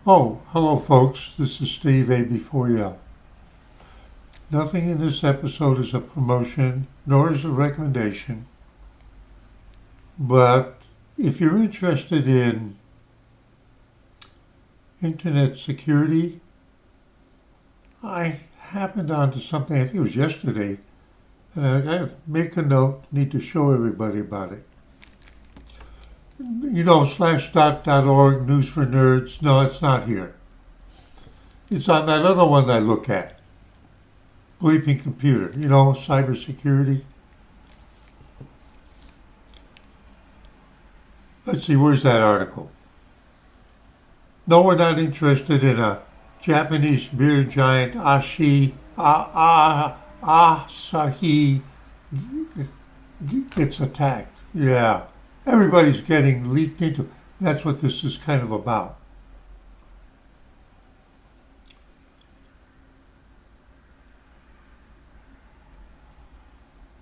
Oh, hello folks, this is Steve AB4L. Nothing in this episode is a promotion, nor is a recommendation, but if you're interested in internet security, I happened onto something, I think it was yesterday, and I make a note, need to show everybody about it. /.org, News for Nerds, no, it's not here. It's on that other one I look at. Bleeping computer, cybersecurity. Let's see, where's that article? No, we're not interested in a Japanese beer giant Asahi gets attacked. Yeah, everybody's getting leaked into. That's what this is kind of about.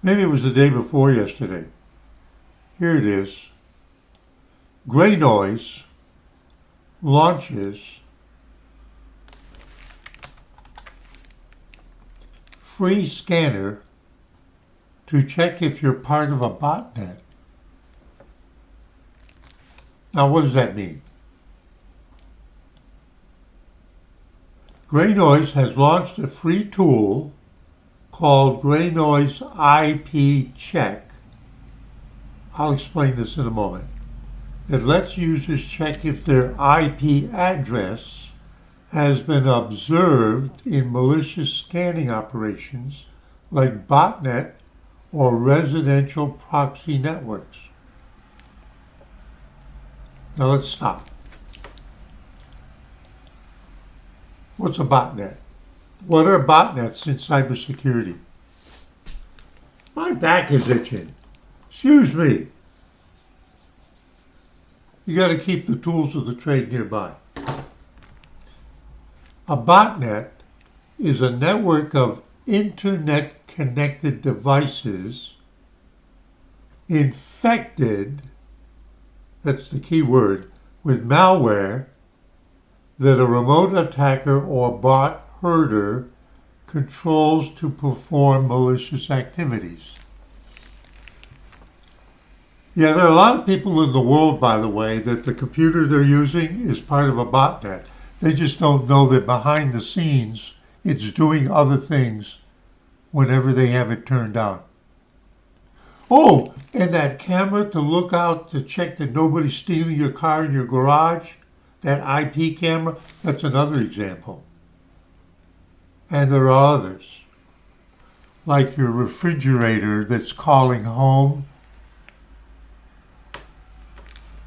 Maybe it was the day before yesterday. Here it is. Gray Noise launches free scanner to check if you're part of a botnet. Now, what does that mean? Gray Noise has launched a free tool called Gray Noise IP Check. I'll explain this in a moment. It lets users check if their IP address has been observed in malicious scanning operations like botnet or residential proxy networks. Now let's stop. What's a botnet? What are botnets in cybersecurity? My back is itching. Excuse me. You got to keep the tools of the trade nearby. A botnet is a network of internet-connected devices infected, that's the key word, with malware that a remote attacker or bot herder controls to perform malicious activities. Yeah, there are a lot of people in the world, by the way, that the computer they're using is part of a botnet. They just don't know that behind the scenes it's doing other things whenever they have it turned on. Oh, and that camera to look out to check that nobody's stealing your car in your garage, that IP camera, that's another example. And there are others, like your refrigerator that's calling home.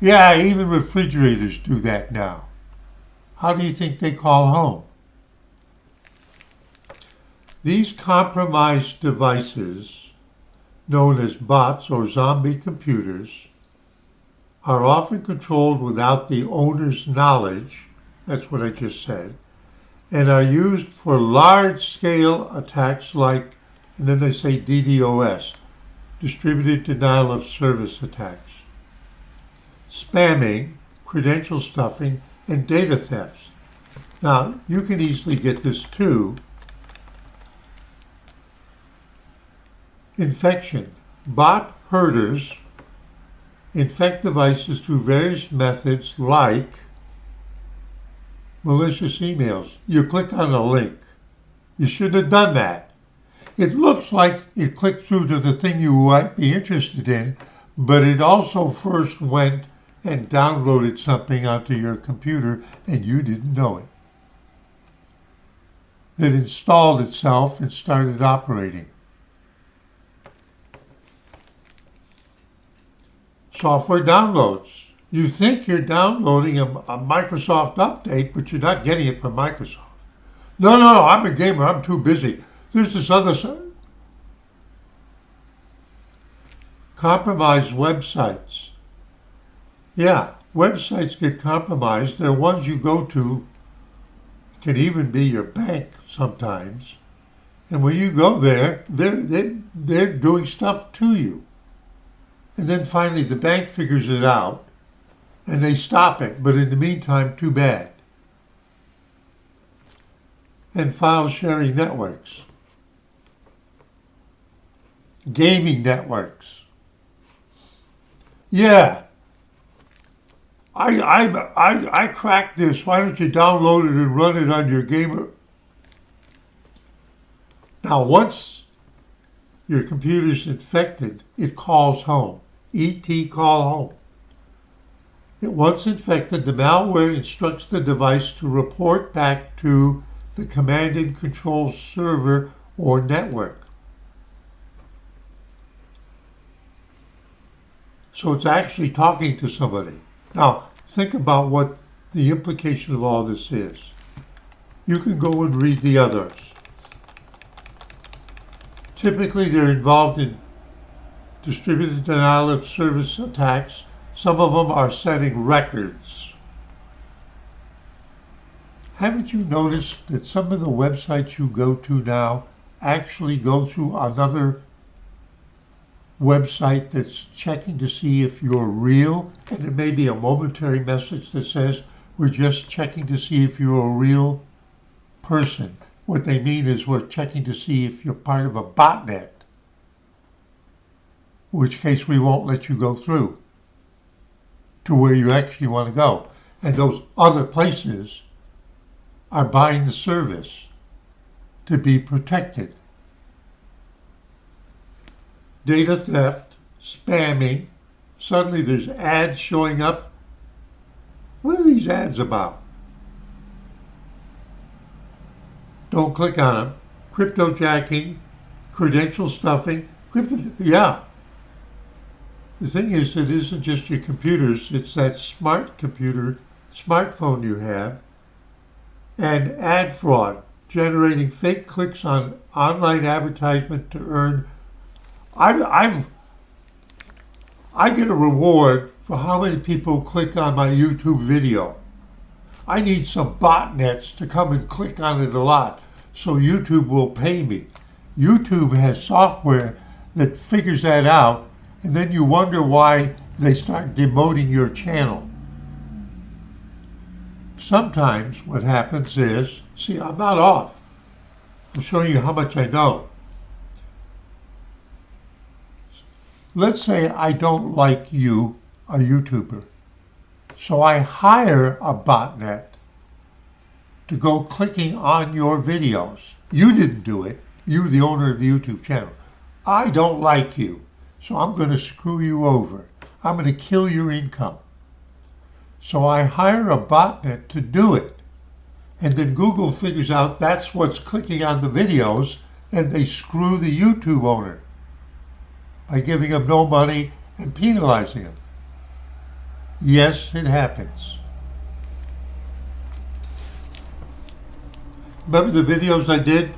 Yeah, even refrigerators do that now. How do you think they call home? These compromised devices, known as bots or zombie computers, are often controlled without the owner's knowledge, that's what I just said, and are used for large-scale attacks like, and then they say DDoS, distributed denial of service attacks, spamming, credential stuffing, and data thefts. Now, you can easily get this too. Infection. Bot herders infect devices through various methods like malicious emails. You click on a link. You shouldn't have done that. It looks like it clicked through to the thing you might be interested in, but it also first went and downloaded something onto your computer and you didn't know it. That installed itself and started operating. Software downloads. You think you're downloading a Microsoft update, but you're not getting it from Microsoft. No, I'm a gamer, I'm too busy. There's this other side. Compromised websites. Yeah, websites get compromised. They're ones you go to. It can even be your bank sometimes. And when you go there, they're doing stuff to you. And then finally the bank figures it out and they stop it. But in the meantime, too bad. and file sharing networks, gaming networks. Yeah, I cracked this. Why don't you download it and run it on your gamer? Now, once your computer's infected, it calls home. ET call home. Once infected, the malware instructs the device to report back to the command and control server or network. So it's actually talking to somebody. Now, think about what the implication of all this is. You can go and read the others. Typically, they're involved in distributed denial of service attacks. Some of them are setting records. Haven't you noticed that some of the websites you go to now actually go through another website that's checking to see if you're real? And it may be a momentary message that says, we're just checking to see if you're a real person. What they mean is we're checking to see if you're part of a botnet, in which case we won't let you go through to where you actually want to go. And those other places are buying the service to be protected. Data theft, spamming, suddenly there's ads showing up. What are these ads about? Don't click on them. Cryptojacking, credential stuffing, yeah. The thing is, it isn't just your computers, it's that smartphone you have, and ad fraud, generating fake clicks on online advertisement to earn. I get a reward for how many people click on my YouTube video. I need some botnets to come and click on it a lot, so YouTube will pay me. YouTube has software that figures that out, and then you wonder why they start demoting your channel. Sometimes what happens is, see, I'm not off. I'm showing you how much I know. Let's say I don't like you, a YouTuber. So I hire a botnet to go clicking on your videos. You didn't do it. You, the owner of the YouTube channel. I don't like you. So I'm going to screw you over. I'm going to kill your income. So I hire a botnet to do it. And then Google figures out that's what's clicking on the videos, and they screw the YouTube owner by giving him no money and penalizing him. Yes, it happens. Remember the videos I did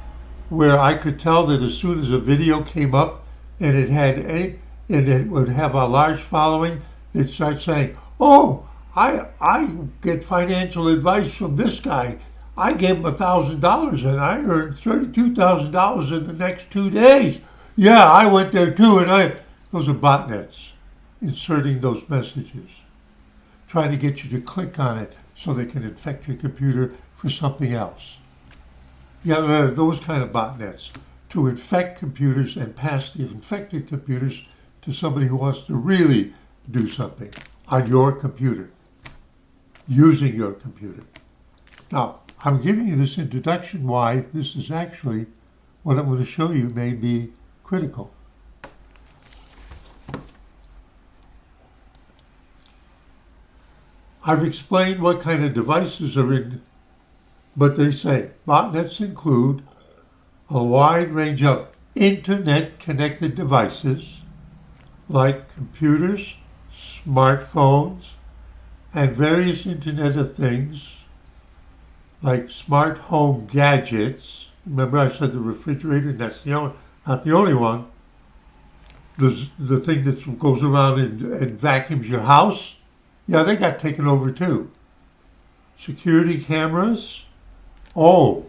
where I could tell that as soon as a video came up and it would have a large following, they'd start saying, oh, I get financial advice from this guy. I gave him $1,000 and I earned $32,000 in the next 2 days. Yeah, I went there too, and those are botnets inserting those messages, trying to get you to click on it so they can infect your computer for something else. Yeah, there are those kind of botnets to infect computers and pass the infected computers to somebody who wants to really do something on your computer, using your computer. Now, I'm giving you this introduction why this is actually what I'm going to show you may be critical. I've explained what kind of devices are in, but they say botnets include a wide range of internet-connected devices like computers, smartphones, and various Internet of Things like smart home gadgets. Remember I said the refrigerator? That's not the only one. The thing that goes around and vacuums your house. Yeah, they got taken over too. Security cameras. Oh,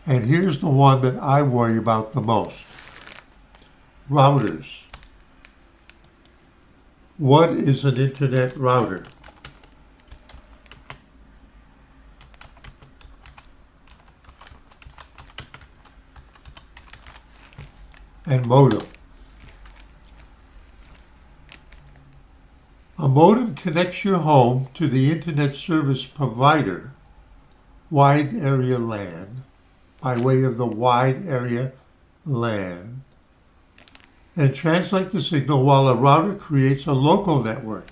and here's the one that I worry about the most. Routers. What is an internet router? and modem. A modem connects your home to the internet service provider, wide area LAN, by way of the wide area LAN, and translate the signal while a router creates a local network.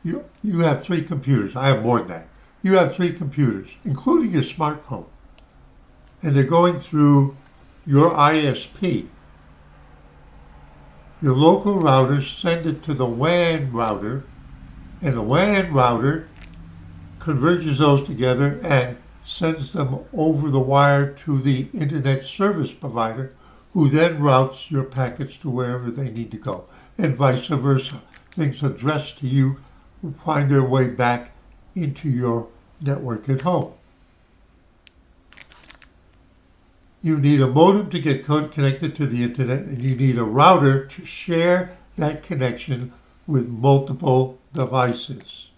You have 3 computers. I have more than that. You have 3 computers, including your smartphone, and they're going through your ISP. Your local routers send it to the WAN router, and the WAN router converges those together and sends them over the wire to the internet service provider, who then routes your packets to wherever they need to go, and vice versa. Things addressed to you find their way back into your network at home. You need a modem to get connected to the internet, and you need a router to share that connection with multiple devices.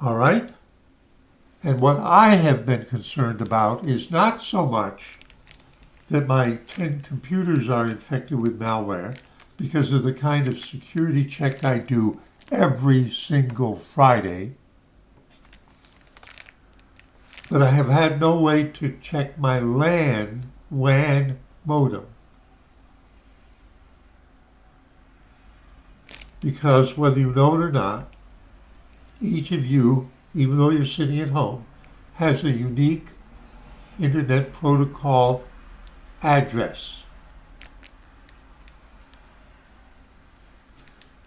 All right? And what I have been concerned about is not so much that my 10 computers are infected with malware, because of the kind of security check I do every single Friday, but I have had no way to check my WAN modem. Because whether you know it or not, each of you, even though you're sitting at home, has a unique Internet Protocol address.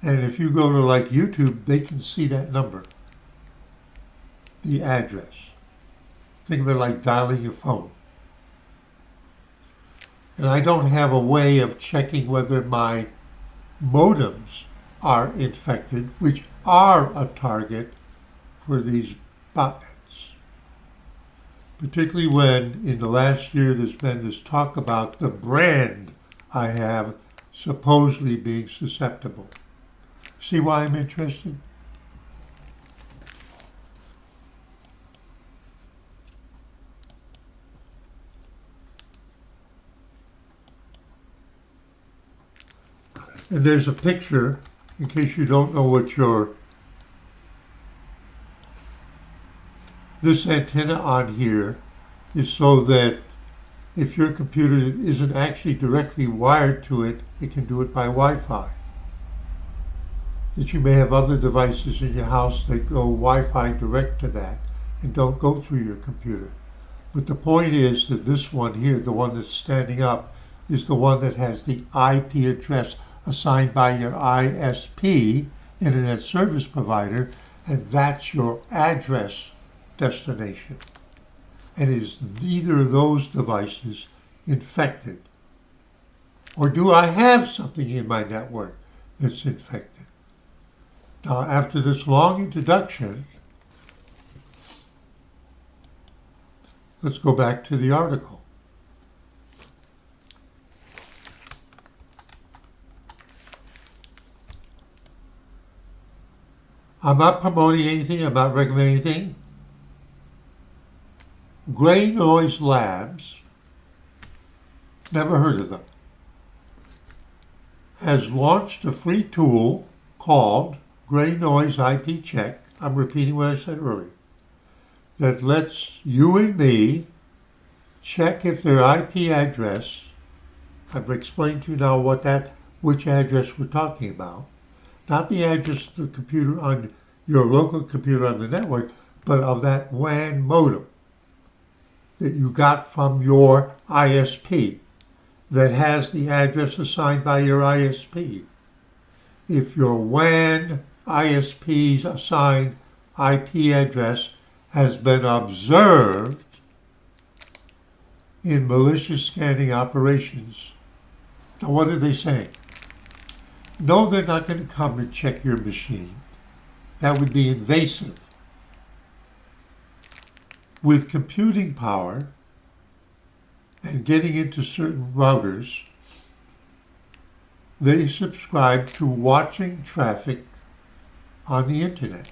And if you go to like YouTube, they can see that number, the address. Think of it like dialing your phone. And I don't have a way of checking whether my modems are infected, which are a target for these botnets. Particularly when in the last year there's been this talk about the brand I have supposedly being susceptible. See why I'm interested? And there's a picture, in case you don't know what this antenna on here is so that if your computer isn't actually directly wired to it, it can do it by Wi-Fi. That you may have other devices in your house that go Wi-Fi direct to that and don't go through your computer. But the point is that this one here, the one that's standing up, is the one that has the IP address assigned by your ISP, Internet Service Provider, and that's your address destination. And is neither of those devices infected? Or do I have something in my network that's infected? Now, after this long introduction, let's go back to the article. I'm not promoting anything, I'm not recommending anything. Gray Noise Labs, never heard of them, has launched a free tool called Gray Noise IP Check. I'm repeating what I said earlier. That lets you and me check if their IP address, I've explained to you now which address we're talking about, not the address of the computer on your local computer on the network, but of that WAN modem that you got from your ISP that has the address assigned by your ISP. If your WAN ISP's assigned IP address has been observed in malicious scanning operations. Now, what are they saying? No, they're not going to come and check your machine. That would be invasive. With computing power and getting into certain routers, they subscribe to watching traffic on the internet.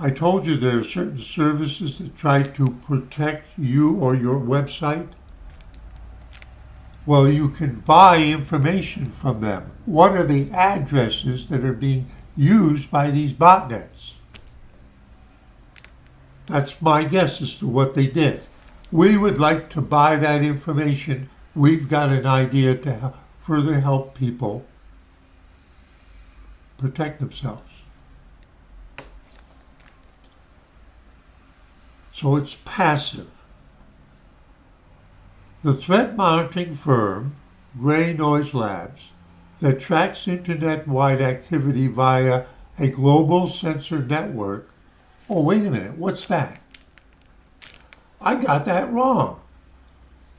I told you there are certain services that try to protect you or your website. Well, you can buy information from them. What are the addresses that are being used by these botnets? That's my guess as to what they did. We would like to buy that information. We've got an idea to further help people protect themselves. So it's passive. The threat monitoring firm, Gray Noise Labs, that tracks internet-wide activity via a global sensor network. Oh, wait a minute, what's that? I got that wrong.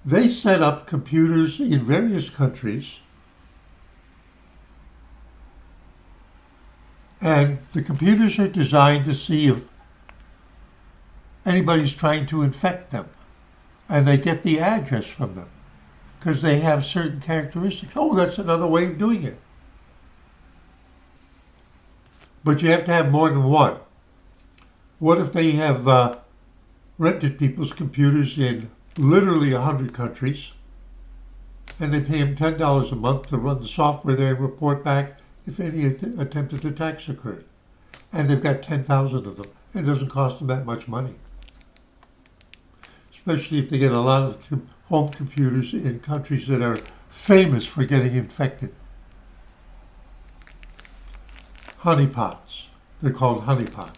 They set up computers in various countries, and the computers are designed to see if anybody's trying to infect them. And they get the address from them because they have certain characteristics. Oh, that's another way of doing it. But you have to have more than one. What if they have rented people's computers in literally 100 countries, and they pay them $10 a month to run the software there and report back if any attempted attacks occurred? And they've got 10,000 of them. It doesn't cost them that much money, especially if they get a lot of home computers in countries that are famous for getting infected. Honeypots. They're called honeypots.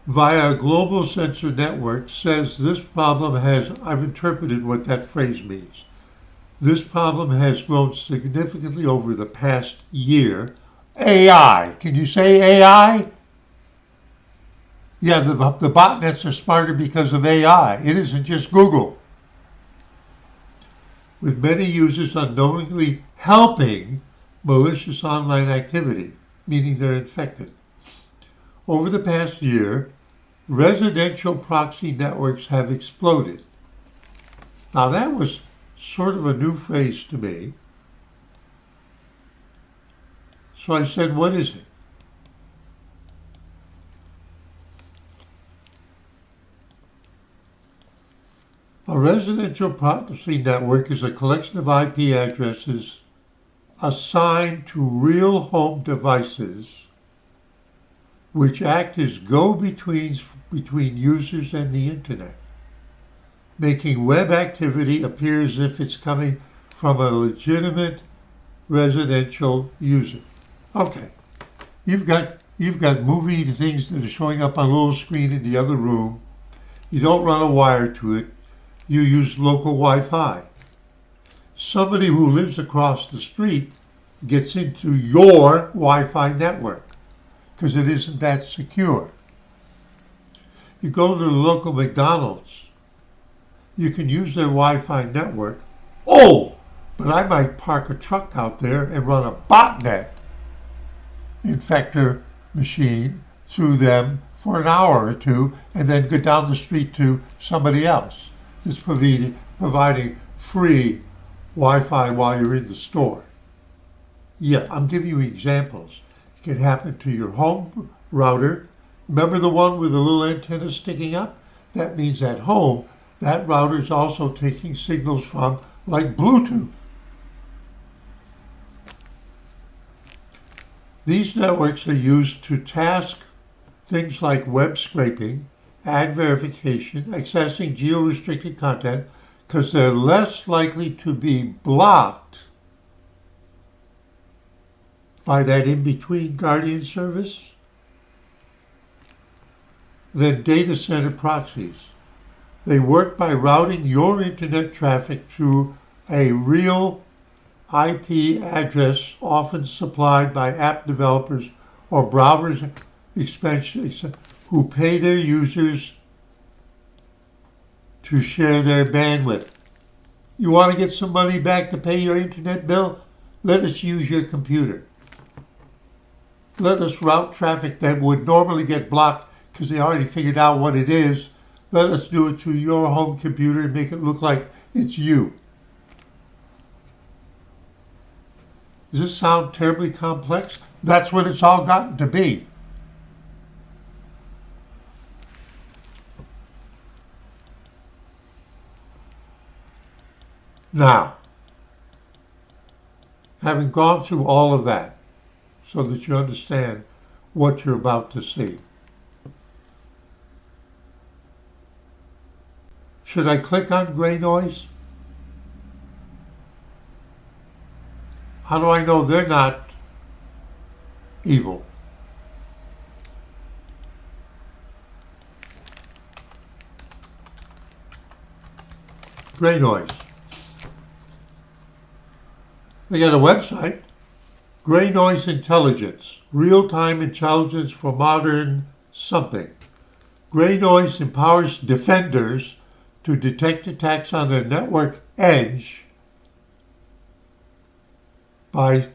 Via a global sensor network says this problem has, I've interpreted what that phrase means. This problem has grown significantly over the past year. AI. Can you say AI? Yeah, the botnets are smarter because of AI. It isn't just Google. With many users unknowingly helping malicious online activity, meaning they're infected. Over the past year, residential proxy networks have exploded. Now that was sort of a new phrase to me. So I said, what is it? A residential proxy network is a collection of IP addresses assigned to real home devices which act as go-betweens between users and the internet, making web activity appear as if it's coming from a legitimate residential user. Okay, you've got movie things that are showing up on a little screen in the other room. You don't run a wire to it. You use local Wi-Fi. Somebody who lives across the street gets into your Wi-Fi network because it isn't that secure. You go to the local McDonald's, you can use their Wi-Fi network. Oh, but I might park a truck out there and run a botnet infector machine through them for an hour or two and then go down the street to somebody else that's providing free Wi-Fi while you're in the store. Yeah, I'm giving you examples. It can happen to your home router. Remember the one with the little antenna sticking up? That means at home, that router is also taking signals from, like Bluetooth. These networks are used to task things like web scraping, ad verification, accessing geo-restricted content, because they're less likely to be blocked by that in-between guardian service than data center proxies. They work by routing your internet traffic through a real IP address, often supplied by app developers or browsers who pay their users to share their bandwidth. You want to get some money back to pay your internet bill? Let us use your computer. Let us route traffic that would normally get blocked because they already figured out what it is. Let us do it to your home computer and make it look like it's you. Does this sound terribly complex? That's what it's all gotten to be. Now, having gone through all of that so that you understand what you're about to see, should I click on gray noise? How do I know they're not evil? Gray noise. They got a website, Gray Noise Intelligence, real-time intelligence for modern something. Gray noise empowers defenders to detect attacks on their network edge by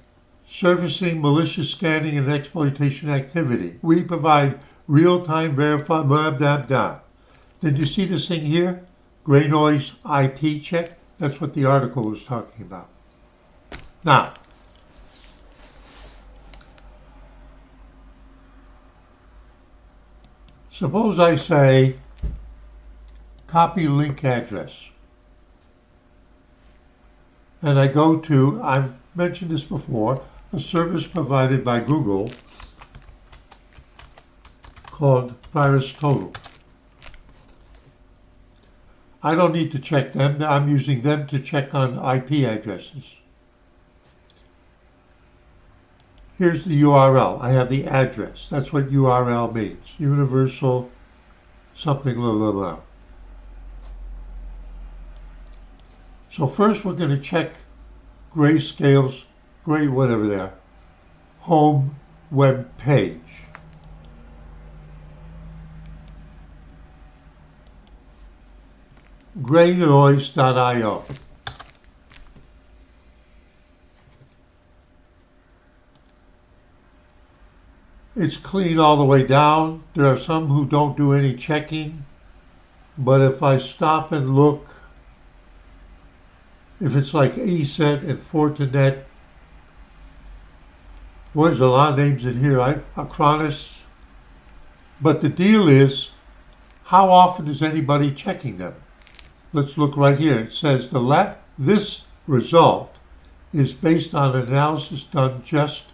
surfacing malicious scanning and exploitation activity. We provide real-time verified blah, blah, blah. Did you see this thing here? Gray noise IP check? That's what the article was talking about. Now, suppose I say copy link address. And I go to, I've mentioned this before, a service provided by Google called VirusTotal. I don't need to check them. I'm using them to check on IP addresses. Here's the URL. I have the address. That's what URL means. Universal something, blah, blah, blah. So first we're going to check Grayscale's, Gray whatever they are, home web page. graynoise.io. It's clean all the way down. There are some who don't do any checking, but if I stop and look, if it's like ESET and Fortinet, well, there's a lot of names in here, Acronis. But the deal is, how often is anybody checking them? Let's look right here. It says this result is based on analysis done just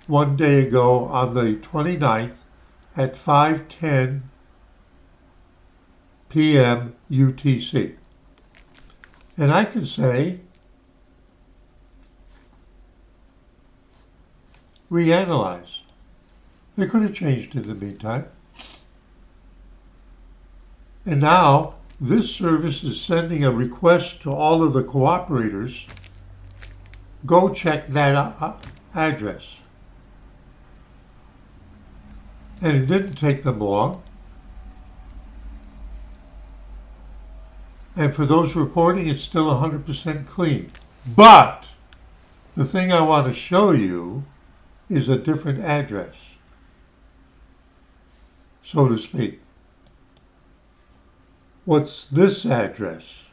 one day ago on the 29th at 5:10 p.m. UTC. And I can say, reanalyze. They could have changed in the meantime. And now this service is sending a request to all of the cooperators, go check that address. And it didn't take them long. And for those reporting, it's still 100% clean. But the thing I want to show you is a different address, so to speak. What's this address?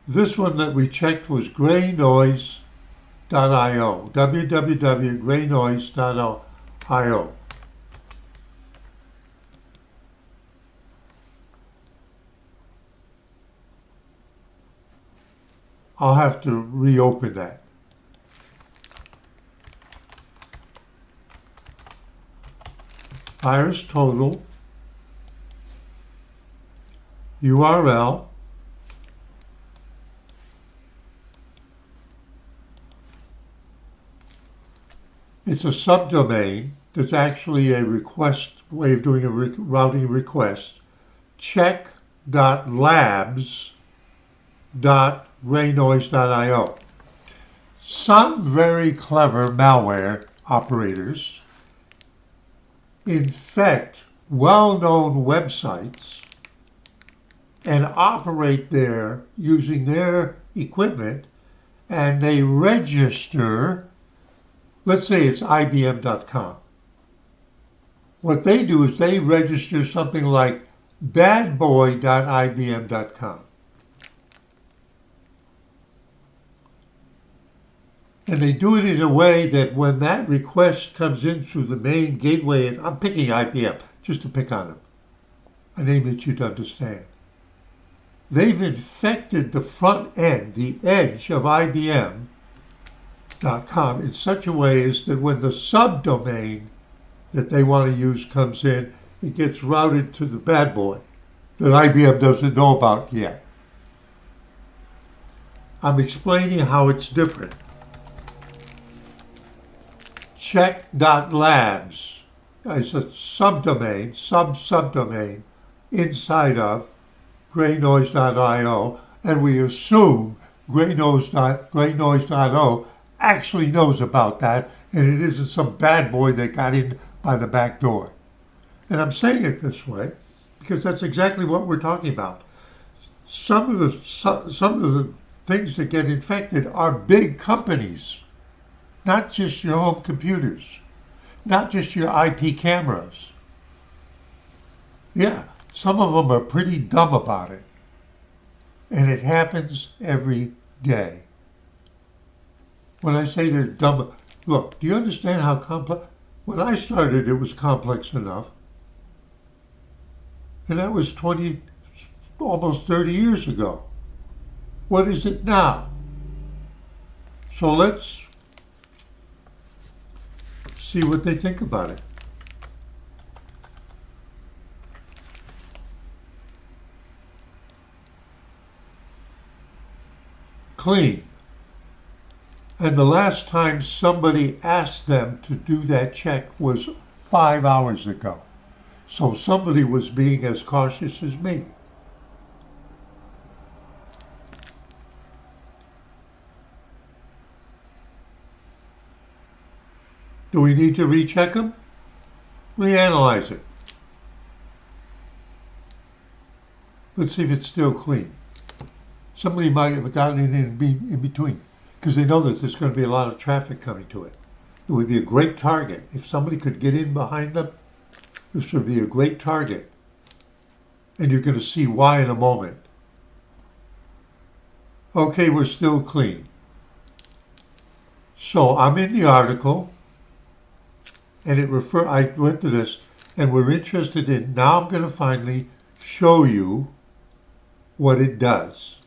This one that we checked was graynoise.io, www.graynoise.io. I'll have to reopen that. VirusTotal, URL, it's a subdomain that's actually a request way of doing a routing request. check.labs.graynoise.io. Some very clever malware operators infect well-known websites and operate there using their equipment, and they register, let's say it's IBM.com. What they do is they register something like badboy.ibm.com. And they do it in a way that when that request comes in through the main gateway, and I'm picking IBM just to pick on them, a name that you'd understand. They've infected the front end, the edge of IBM.com in such a way as that when the subdomain that they want to use comes in, it gets routed to the bad boy that IBM doesn't know about yet. I'm explaining how it's different. Check.labs is a subdomain, subdomain inside of graynoise.io, and we assume graynoise.io actually knows about that, and it isn't some bad boy that got in by the back door. And I'm saying it this way because that's exactly what we're talking about. Some of the things that get infected are big companies. Not just your home computers, not just your IP cameras. Yeah, some of them are pretty dumb about it. And it happens every day. When I say they're dumb, look, do you understand how complex? When I started, it was complex enough. And that was almost 30 years ago. What is it now? So let's see what they think about it. Clean. And the last time somebody asked them to do that check was 5 hours ago. So somebody was being as cautious as me. Do we need to recheck them? Reanalyze it. Let's see if it's still clean. Somebody might have gotten in between because they know that there's going to be a lot of traffic coming to it. It would be a great target. If somebody could get in behind them, this would be a great target. And you're going to see why in a moment. Okay, we're still clean. So I'm in the article. And I went to this, and we're interested in, now I'm going to finally show you what it does.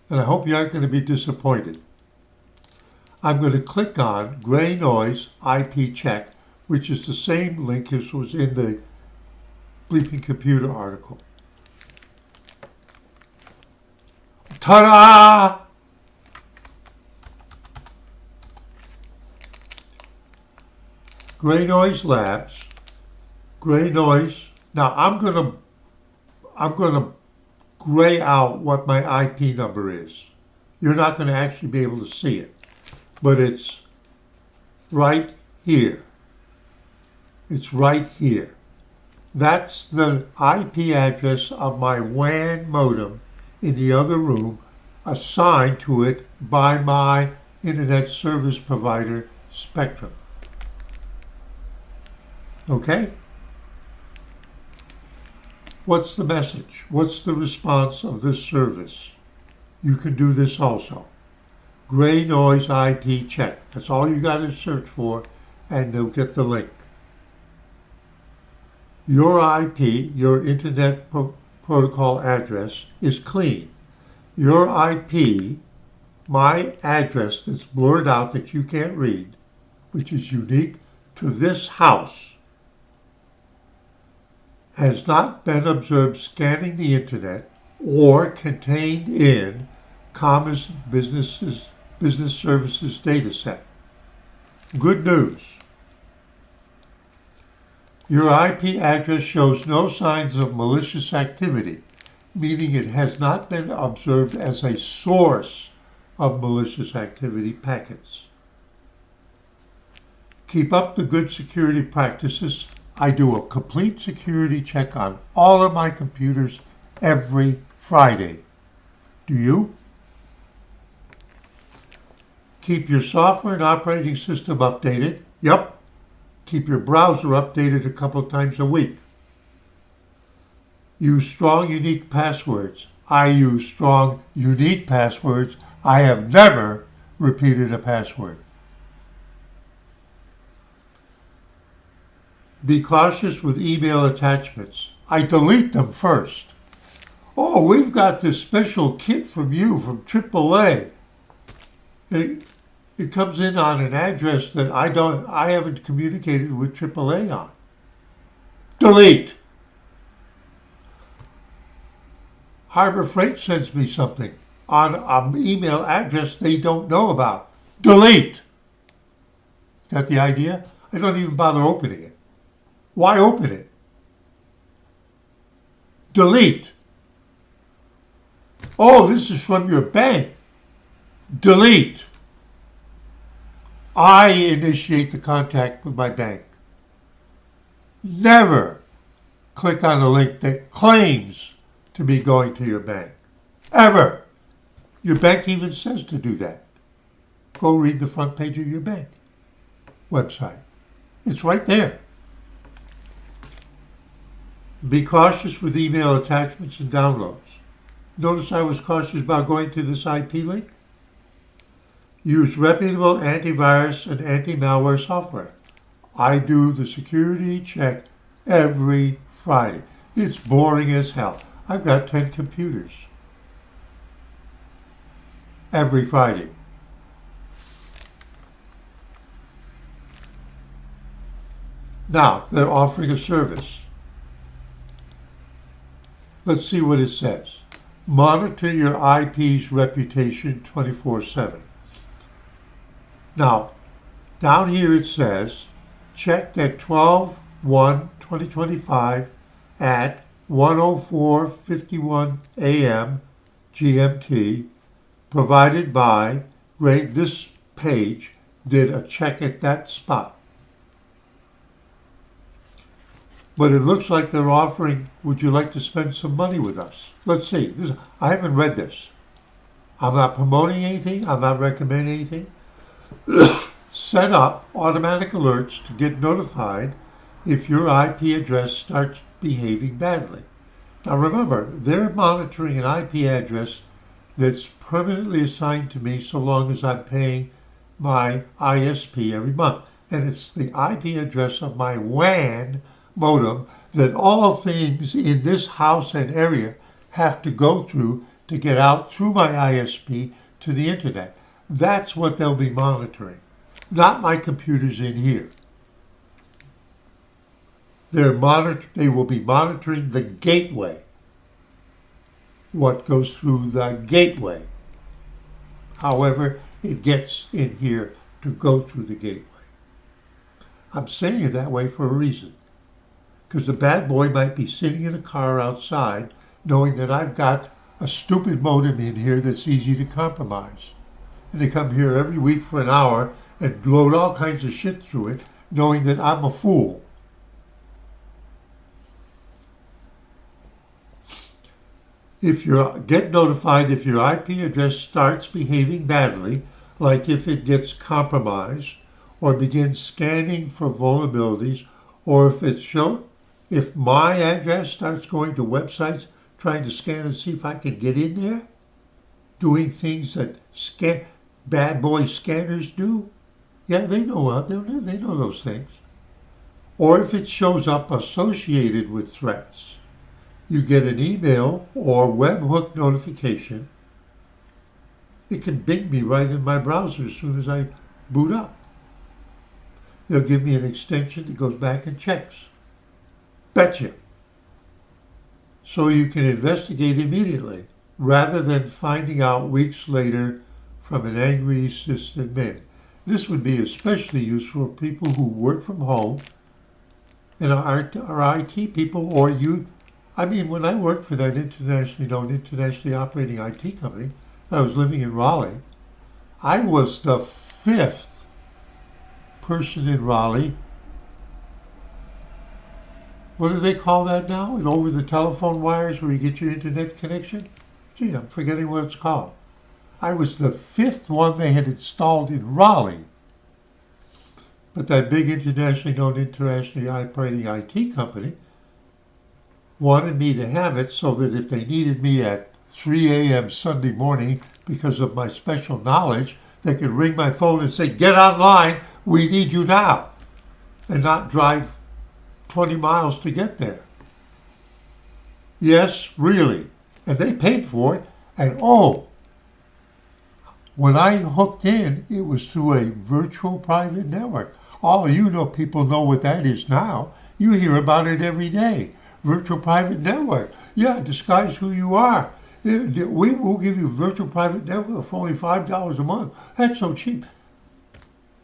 And I hope you aren't going to be disappointed. I'm going to click on Gray Noise IP Check, which is the same link as was in the Bleeping Computer article. Ta-da! Gray Noise Labs, Gray Noise. Now I'm gonna gray out what my IP number is. You're not going to actually be able to see it, but it's right here. It's right here. That's the IP address of my WAN modem in the other room, assigned to it by my internet service provider, Spectrum. Okay? What's the message? What's the response of this service? You can do this also. Gray Noise IP Check. That's all you got to search for, and they'll get the link. Your IP, your Internet Protocol address, is clean. Your IP, my address that's blurred out that you can't read, which is unique to this house, has not been observed scanning the internet or contained in Commerce Business Services dataset. Good news. Your IP address shows no signs of malicious activity, meaning it has not been observed as a source of malicious activity packets. Keep up the good security practices. I do a complete security check on all of my computers every Friday. Do you? Keep your software and operating system updated. Yep. Keep your browser updated a couple times a week. Use strong, unique passwords. I use strong, unique passwords. I have never repeated a password. Be cautious with email attachments. I delete them first. Oh, we've got this special kit from you from AAA. It comes in on an address that I haven't communicated with AAA on. Delete. Harbor Freight sends me something on an email address they don't know about. Delete. Got the idea? I don't even bother opening it. Why open it? Delete. Oh, this is from your bank. Delete. I initiate the contact with my bank. Never click on a link that claims to be going to your bank. Ever. Your bank even says to do that. Go read the front page of your bank website. It's right there. Be cautious with email attachments and downloads. Notice I was cautious about going to this IP link. Use reputable antivirus and anti-malware software. I do the security check every Friday. It's boring as hell. I've got 10 computers. Every Friday. Now, they're offering a service. Let's see what it says. Monitor your IP's reputation 24/7. Now, down here it says, check that 12/1/2025 at 1:04:51 a.m. GMT, provided by Greg. This page did a check at that spot. But it looks like they're offering, would you like to spend some money with us? Let's see. I haven't read this. I'm not promoting anything. I'm not recommending anything. Set up automatic alerts to get notified if your IP address starts behaving badly. Now remember, they're monitoring an IP address that's permanently assigned to me so long as I'm paying my ISP every month. And it's the IP address of my WAN modem that all things in this house and area have to go through to get out through my ISP to the internet. That's what they'll be monitoring, not my computers in here. They will be monitoring the gateway, what goes through the gateway. However, it gets in here to go through the gateway. I'm saying it that way for a reason. Because the bad boy might be sitting in a car outside knowing that I've got a stupid modem in here that's easy to compromise. And they come here every week for an hour and load all kinds of shit through it, knowing that I'm a fool. If you get notified if your IP address starts behaving badly, like if it gets compromised, or begins scanning for vulnerabilities, or if my address starts going to websites trying to scan and see if I can get in there, doing things that bad boy scanners do. Yeah, they know those things. Or if it shows up associated with threats, you get an email or webhook notification. It can bing me right in my browser as soon as I boot up. They'll give me an extension that goes back and checks. Betcha. So you can investigate immediately rather than finding out weeks later from an angry sysadmin. This would be especially useful for people who work from home and are IT people, or you. I mean, when I worked for that internationally known, internationally operating IT company, I was living in Raleigh. I was the 5th person in Raleigh. What do they call that now? And over the telephone wires where you get your internet connection? Gee, I'm forgetting what it's called. I was the 5th one they had installed in Raleigh. But that big internationally known, internationally operating IT company wanted me to have it so that if they needed me at 3 a.m. Sunday morning because of my special knowledge, they could ring my phone and say, "Get online, we need you now," and not drive 20 miles to get there. Yes, really. And they paid for it. And when I hooked in, it was through a virtual private network. People know what that is now. You hear about it every day. Virtual private network. Yeah, disguise who you are. We will give you a virtual private network for only $5 a month. That's so cheap.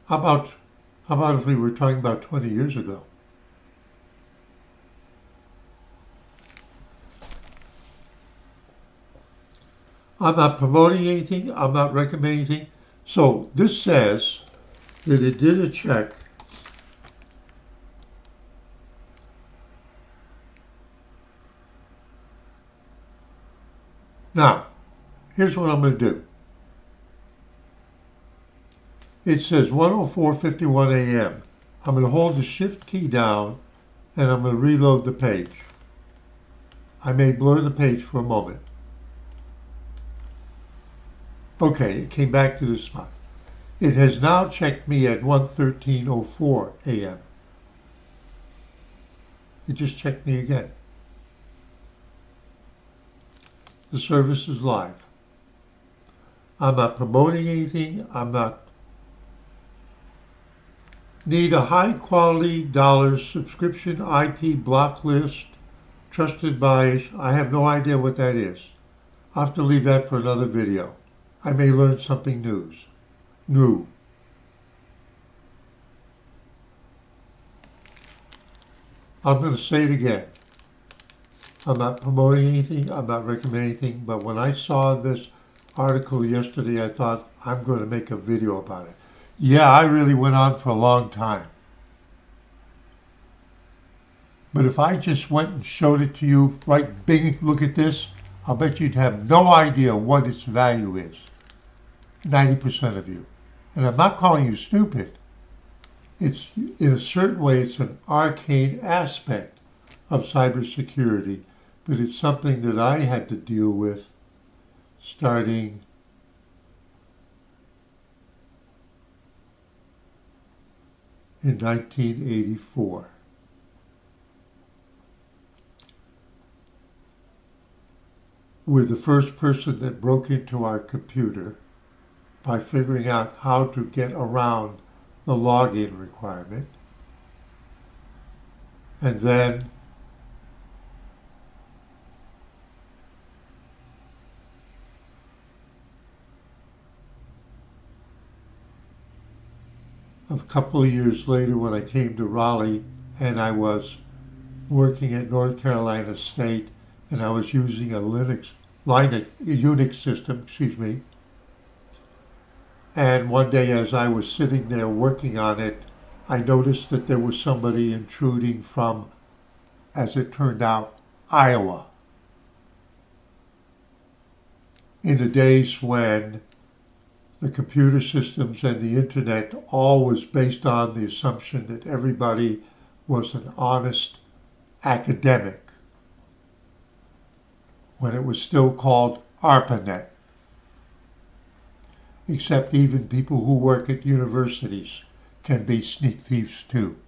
How about if we were talking about 20 years ago? I'm not promoting anything. I'm not recommending anything. So this says that it did a check. Now, here's what I'm going to do. It says 1:04:51 a.m. I'm going to hold the shift key down and I'm going to reload the page. I may blur the page for a moment. Okay, it came back to this spot. It has now checked me at 1:13:04 a.m. It just checked me again. The service is live. I'm not promoting anything. Need a high quality dollar subscription IP block list trusted by, I have no idea what that is. I'll have to leave that for another video. I may learn something new. I'm going to say it again. I'm not promoting anything. I'm not recommending anything. But when I saw this article yesterday, I thought, I'm going to make a video about it. Yeah, I really went on for a long time. But if I just went and showed it to you, right, bing, look at this, I'll bet you'd have no idea what its value is. 90% of you. And I'm not calling you stupid. It's, in a certain way, it's an arcane aspect of cybersecurity, but it's something that I had to deal with starting in 1984. We're the first person that broke into our computer by figuring out how to get around the login requirement. And then a couple of years later, when I came to Raleigh and I was working at North Carolina State and I was using a Unix system, and one day as I was sitting there working on it, I noticed that there was somebody intruding from, as it turned out, Iowa. In the days when the computer systems and the internet all was based on the assumption that everybody was an honest academic, when it was still called ARPANET. Except even people who work at universities can be sneak thieves too.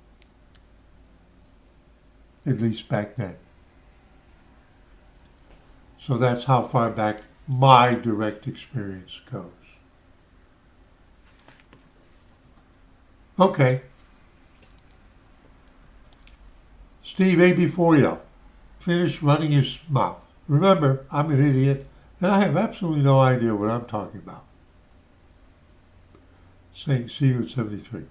At least back then. So that's how far back my direct experience goes. Okay. Steve A. finished running his mouth. Remember, I'm an idiot, and I have absolutely no idea what I'm talking about. Saying see you at 73.